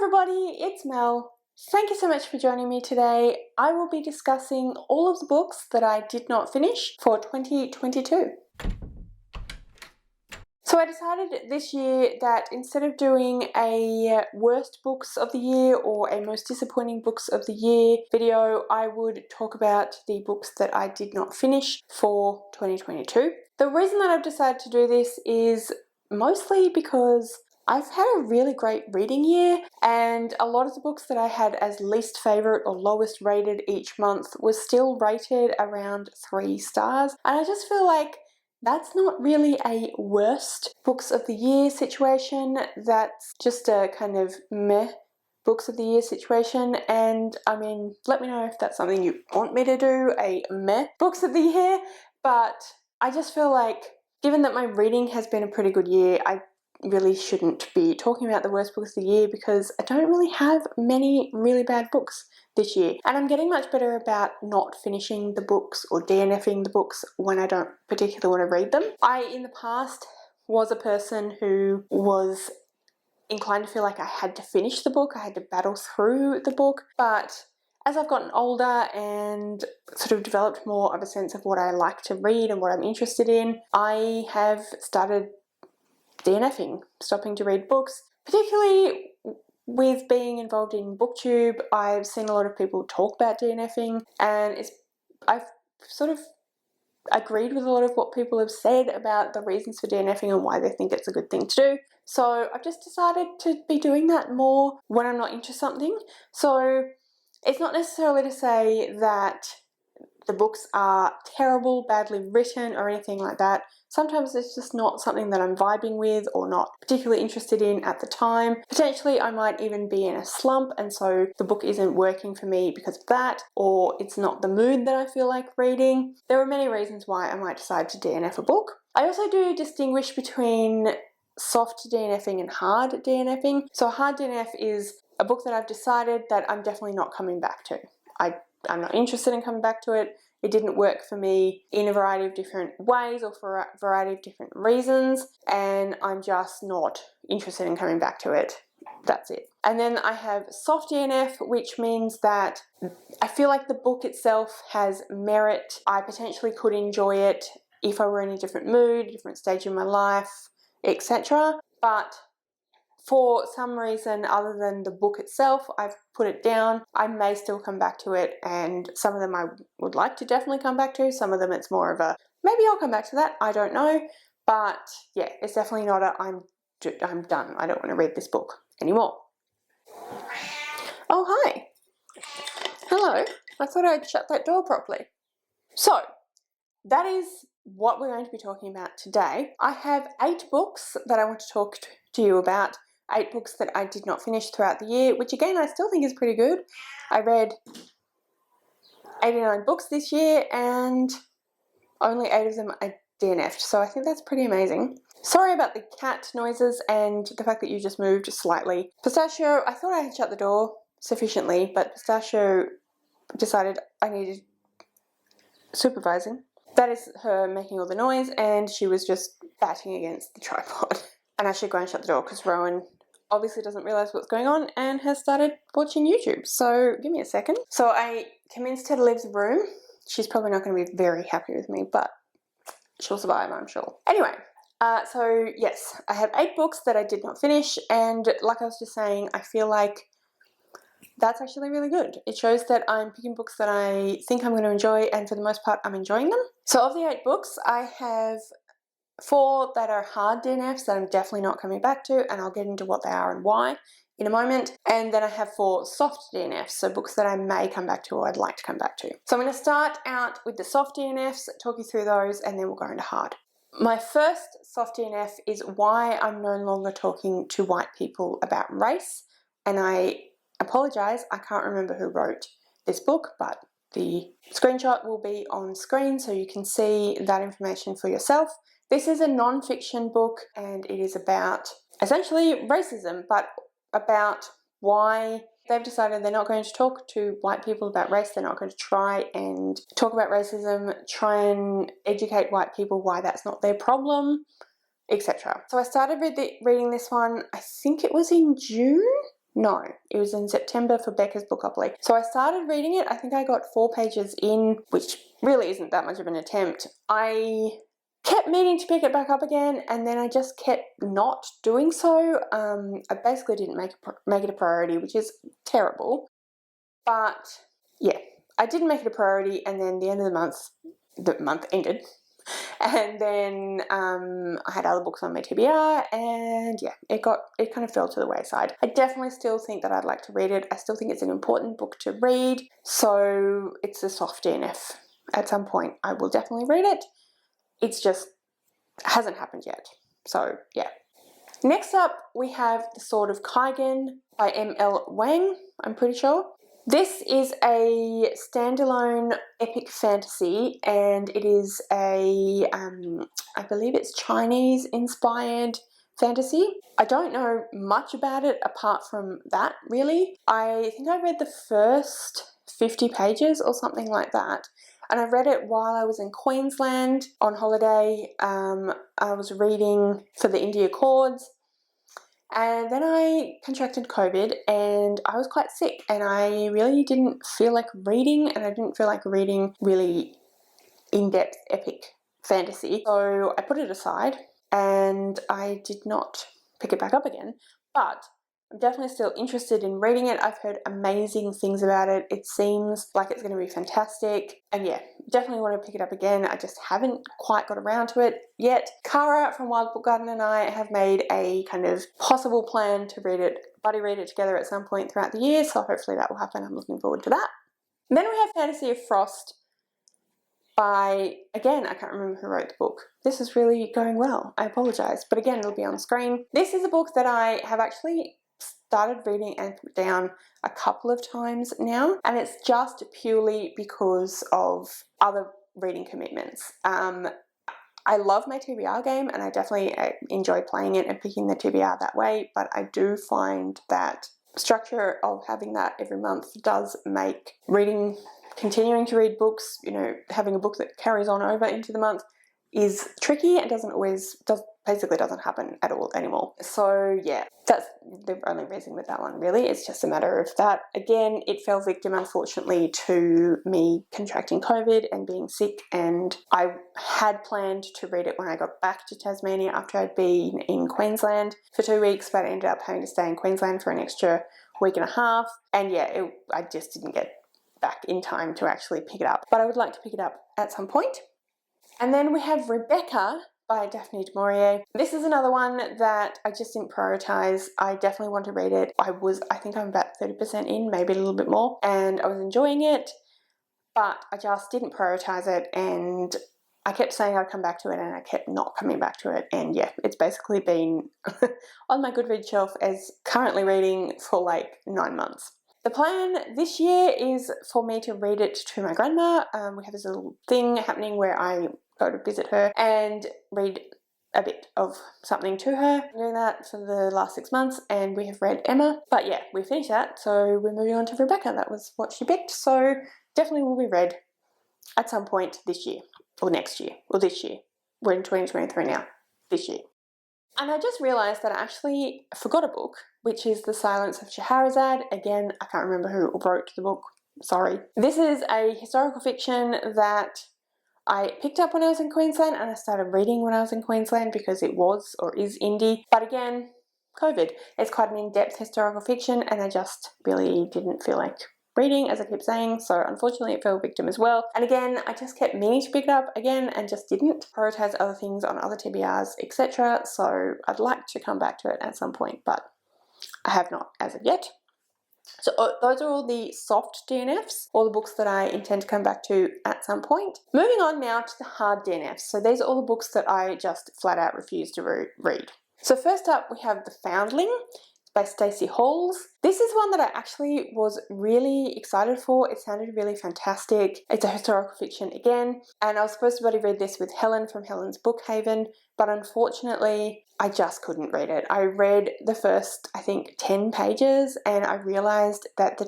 everybody, it's Mel. Thank you so much for joining me today. I will be discussing all of the books that I did not finish for 2022. So I decided this year that instead of doing a worst books of the year or a most disappointing books of the year video, I would talk about the books that I did not finish for 2022. The reason that I've decided to do this is mostly because I've had a really great reading year, and a lot of the books that I had as least favourite or lowest rated each month was still rated around 3 stars, and I just feel like that's not really a worst books of the year situation. That's just a kind of meh books of the year situation. And I mean, let me know if that's something you want me to do, a meh books of the year. But I just feel like, given that my reading has been a pretty good year, I really shouldn't be talking about the worst books of the year because I don't really have many really bad books this year, and I'm getting much better about not finishing the books or DNFing the books when I don't particularly want to read them. I, in the past, was a person who was inclined to feel like I had to finish the book, I had to battle through the book, but as I've gotten older and sort of developed more of a sense of what I like to read and what I'm interested in, I have started DNFing, stopping to read books. Particularly with being involved in BookTube, I've seen a lot of people talk about DNFing, and I've sort of agreed with a lot of what people have said about the reasons for DNFing and why they think it's a good thing to do. So I've just decided to be doing that more when I'm not into something. So it's not necessarily to say that the books are terrible, badly written, or anything like that. Sometimes it's just not something that I'm vibing with or not particularly interested in at the time. Potentially I might even be in a slump, and so the book isn't working for me because of that, or it's not the mood that I feel like reading. There are many reasons why I might decide to DNF a book. I also do distinguish between soft DNFing and hard DNFing. So a hard DNF is a book that I've decided that I'm definitely not coming back to. I'm not interested in coming back to it. It didn't work for me in a variety of different ways or for a variety of different reasons, and I'm just not interested in coming back to it. That's it. And then I have soft DNF, which means that I feel like the book itself has merit. I potentially could enjoy it if I were in a different mood, a different stage in my life, etc. But for some reason other than the book itself, I've put it down. I may still come back to it, and some of them I would like to definitely come back to. Some of them it's more of a, maybe I'll come back to that, I don't know. But yeah, it's definitely not a, I'm done, I don't want to read this book anymore. Oh, hi. Hello. I thought I'd shut that door properly. So, that is what we're going to be talking about today. I have 8 books that I want to talk to you about. 8 books that I did not finish throughout the year, which again I still think is pretty good. I read 89 books this year and only 8 of them I DNF'd, so I think that's pretty amazing. Sorry about the cat noises and the fact that you just moved slightly. Pistachio, I thought I had shut the door sufficiently, but Pistachio decided I needed supervising. That is her making all the noise, and she was just batting against the tripod. And I should go and shut the door because Rowan obviously doesn't realise what's going on and has started watching YouTube. So give me a second. So I convinced her to leave the room. She's probably not going to be very happy with me, but she'll survive, I'm sure. Anyway, so yes, I have 8 books that I did not finish, and like I was just saying, I feel like that's actually really good. It shows that I'm picking books that I think I'm going to enjoy, and for the most part I'm enjoying them. So of the 8 books, I have 4 that are hard DNFs that I'm definitely not coming back to, and I'll get into what they are and why in a moment. And then I have 4 soft DNFs, so books that I may come back to or I'd like to come back to. So I'm going to start out with the soft DNFs, talk you through those, and then we'll go into hard. My first soft DNF is why I'm no longer talking to white people about race, and I apologise, I can't remember who wrote this book, but the screenshot will be on screen so you can see that information for yourself. This is a non-fiction book, and it is about essentially racism, but about why they've decided they're not going to talk to white people about race. They're not going to try and talk about racism, try and educate white people why that's not their problem, etc. So I started reading this one, I think it was in June, No, it was in September for Becca's Bookopoly. So I started reading it. I think I got 4 pages in, which really isn't that much of an attempt. I kept meaning to pick it back up again, and then I just kept not doing so. I basically didn't make it a priority, which is terrible. But yeah, I didn't make it a priority, and then the end of the month ended. And then I had other books on my TBR, and yeah, it kind of fell to the wayside. I definitely still think that I'd like to read it. I still think it's an important book to read, so it's a soft DNF. At some point I will definitely read it. It's just hasn't happened yet. So yeah. Next up we have The Sort of Cargen by M.L. Wang, I'm pretty sure. This is a standalone epic fantasy, and it is a, I believe it's Chinese inspired fantasy. I don't know much about it apart from that, really. I think I read the first 50 pages or something like that, and I read it while I was in Queensland on holiday. I was reading for the India Chords. And then I contracted COVID and I was quite sick, and I really didn't feel like reading, and I didn't feel like reading really in-depth epic fantasy. So I put it aside and I did not pick it back up again. But I'm definitely still interested in reading it. I've heard amazing things about it. It seems like it's going to be fantastic. And yeah, definitely want to pick it up again. I just haven't quite got around to it yet. Cara from Wild Book Garden and I have made a kind of possible plan to buddy read it together at some point throughout the year. So hopefully that will happen. I'm looking forward to that. And then we have Fantasy of Frost by, again, I can't remember who wrote the book. This is really going well. I apologise. But again, it'll be on screen. This is a book that I have actually started reading and put down a couple of times now, and it's just purely because of other reading commitments. I love my TBR game, and I definitely enjoy playing it and picking the TBR that way, but I do find that structure of having that every month does make continuing to read books, having a book that carries on over into the month is tricky and basically doesn't happen at all anymore. So yeah, that's the only reason with that one, really. It's just a matter of that. Again, it fell victim, unfortunately, to me contracting COVID and being sick, and I had planned to read it when I got back to Tasmania after I'd been in Queensland for 2 weeks, but I ended up having to stay in Queensland for an extra week and a half, and yeah, I just didn't get back in time to actually pick it up, but I would like to pick it up at some point. And then we have Rebecca by Daphne du Maurier. This is another one that I just didn't prioritise. I definitely want to read it. I think I'm about 30% in, maybe a little bit more, and I was enjoying it, but I just didn't prioritise it, and I kept saying I'd come back to it, and I kept not coming back to it, and yeah, it's basically been on my Goodreads shelf as currently reading for like 9 months. The plan this year is for me to read it to my grandma. We have this little thing happening where I go to visit her and read a bit of something to her. I'm doing that for the last 6 months, and we have read Emma. But yeah, we finished that, so we're moving on to Rebecca. That was what she picked, so definitely will be read at some point this year, or next year, or this year. We're in 2023 now, this year. And I just realised that I actually forgot a book, which is The Silence of Shahara. Again, I can't remember who wrote the book, sorry. This is a historical fiction that I picked up when I was in Queensland, and I started reading when I was in Queensland because it was or is indie. But again, COVID. It's quite an in-depth historical fiction, and I just really didn't feel like reading, as I keep saying, so unfortunately it fell victim as well. And again, I just kept meaning to pick it up again and just didn't prioritise other things on other TBRs, etc. So I'd like to come back to it at some point, but I have not as of yet. So those are all the soft DNFs, all the books that I intend to come back to at some point. Moving on now to the hard DNFs. So these are all the books that I just flat out refuse to read. So first up we have The Foundling by Stacey Halls. This is one that I actually was really excited for. It sounded really fantastic. It's a historical fiction again, and I was supposed to read this with Helen from Helen's Bookhaven, but unfortunately I just couldn't read it. I read the first, I think, 10 pages, and I realised that the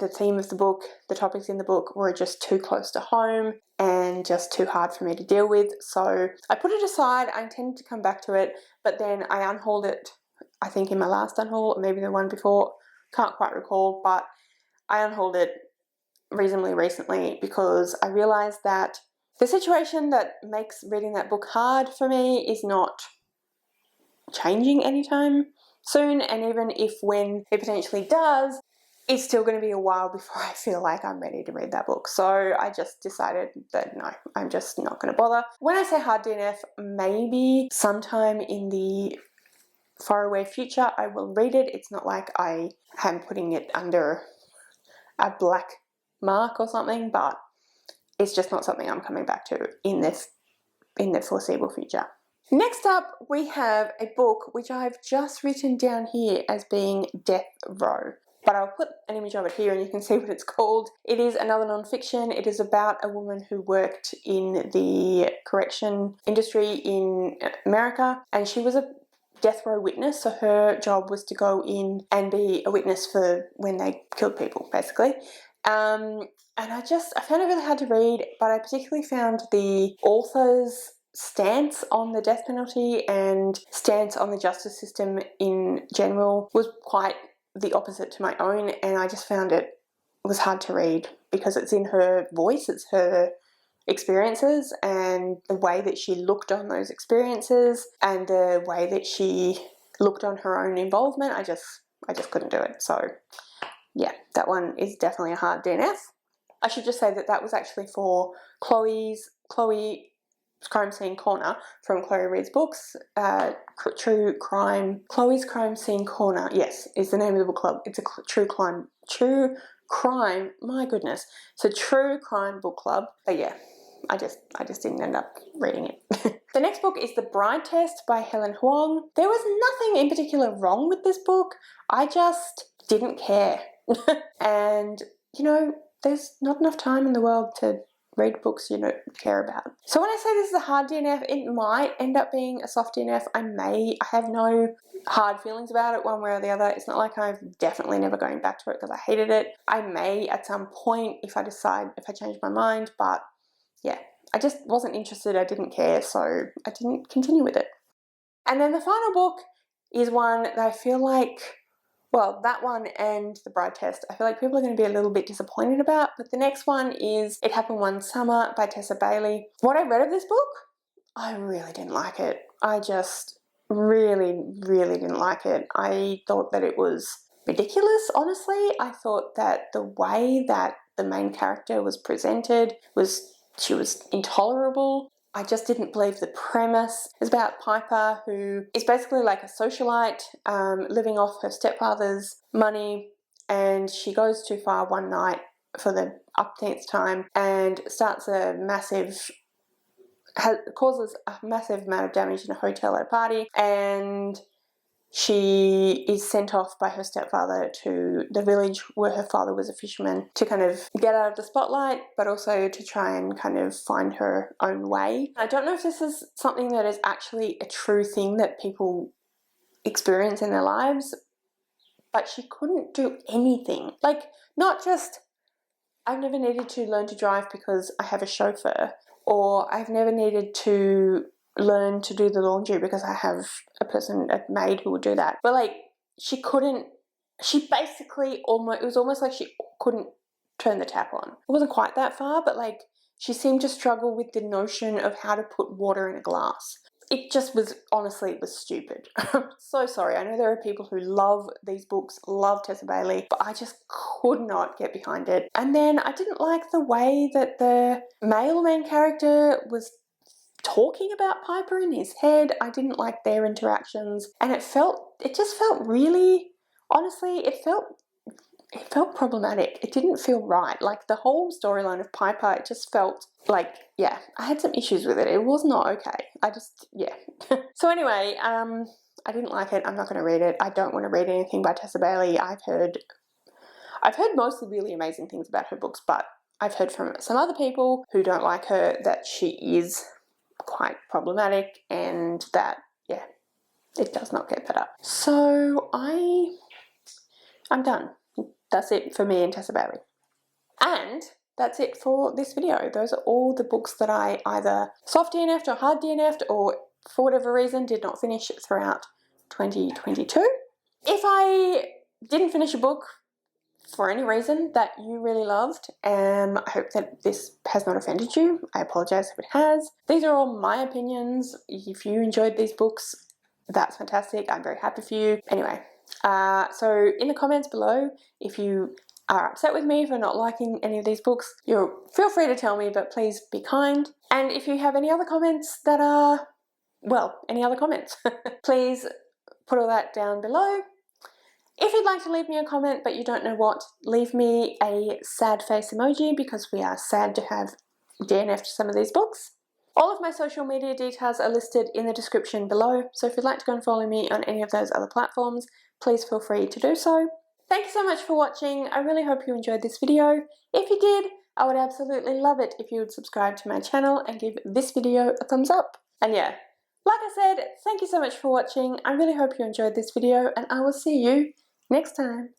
theme of the book, the topics in the book were just too close to home and just too hard for me to deal with. So I put it aside. I intended to come back to it, but then I unhauled it I think in my last unhaul, maybe the one before, can't quite recall, but I unhauled it reasonably recently because I realised that the situation that makes reading that book hard for me is not changing anytime soon, and even if when it potentially does, it's still going to be a while before I feel like I'm ready to read that book. So I just decided that no, I'm just not going to bother. When I say hard DNF, maybe sometime in the far away future I will read it. It's not like I am putting it under a black mark or something, but it's just not something I'm coming back to in the foreseeable future. Next up, we have a book which I've just written down here as being Death Row, but I'll put an image of it here and you can see what it's called. It is another non-fiction. It is about a woman who worked in the correction industry in America, and she was a death row witness, so her job was to go in and be a witness for when they killed people, basically. And I found it really hard to read, but I particularly found the author's stance on the death penalty and stance on the justice system in general was quite the opposite to my own, and I just found it was hard to read because it's in her voice, it's her experiences, and the way that she looked on those experiences and the way that she looked on her own involvement, I just couldn't do it. So yeah, that one is definitely a hard DNF. I should just say that that was actually for Chloe's Crime Scene Corner from Chloe Reads Books. True Crime, Chloe's Crime Scene Corner, yes, is the name of the book club. It's a true crime, my goodness. It's a true crime book club. But yeah, I just didn't end up reading it. The next book is The Bride Test by Helen Huang. There was nothing in particular wrong with this book. I just didn't care. And, you know, there's not enough time in the world to read books you don't care about. So when I say this is a hard DNF, it might end up being a soft DNF. I have no hard feelings about it one way or the other. It's not like I'm definitely never going back to it because I hated it. I may at some point if I change my mind, but yeah, I just wasn't interested. I didn't care, so I didn't continue with it. And then the final book is one that I feel like, well, that one and The Bride Test, I feel like people are going to be a little bit disappointed about, but the next one is It Happened One Summer by Tessa Bailey. What I read of this book, I really didn't like it. I just really, really didn't like it. I thought that it was ridiculous, honestly. I thought that the way that the main character was presented she was intolerable. I just didn't believe the premise. It's about Piper, who is basically like a socialite, living off her stepfather's money, and she goes too far one night for the umpteenth time and causes a massive amount of damage in a hotel at a party, and she is sent off by her stepfather to the village where her father was a fisherman to kind of get out of the spotlight, but also to try and kind of find her own way. I don't know if this is something that is actually a true thing that people experience in their lives, but she couldn't do anything. Like, not just, I've never needed to learn to drive because I have a chauffeur, or I've never needed to learn to do the laundry because I have a maid who would do that. But like, it was almost like she couldn't turn the tap on. It wasn't quite that far, but like, she seemed to struggle with the notion of how to put water in a glass. It just was, honestly, it was stupid. I'm so sorry. I know there are people who love these books, love Tessa Bailey, but I just could not get behind it. And then I didn't like the way that the male main character was talking about Piper in his head. I didn't like their interactions, and it just felt really, honestly, it felt problematic. It didn't feel right. Like, the whole storyline of Piper, it just felt like, yeah, I had some issues with it. It was not okay. So anyway, I didn't like it. I'm not going to read it. I don't want to read anything by Tessa Bailey. I've heard mostly really amazing things about her books, but I've heard from some other people who don't like her that she is quite problematic, and that, yeah, it does not get better. So I'm done. That's it for me and Tessa Bailey. And that's it for this video. Those are all the books that I either soft DNF'd or hard DNF'd, or for whatever reason did not finish throughout 2022. If I didn't finish a book for any reason that you really loved, I hope that this has not offended you. I apologize if it has. These are all my opinions. If you enjoyed these books, that's fantastic. I'm very happy for you. Anyway, so in the comments below, if you are upset with me for not liking any of these books, feel free to tell me, but please be kind. And if you have any other comments that are, well, any other comments, please put all that down below. If you'd like to leave me a comment but you don't know what, leave me a sad face emoji because we are sad to have DNF'd some of these books. All of my social media details are listed in the description below, so if you'd like to go and follow me on any of those other platforms, please feel free to do so. Thank you so much for watching. I really hope you enjoyed this video. If you did, I would absolutely love it if you would subscribe to my channel and give this video a thumbs up. And yeah, like I said, thank you so much for watching. I really hope you enjoyed this video and I will see you next time.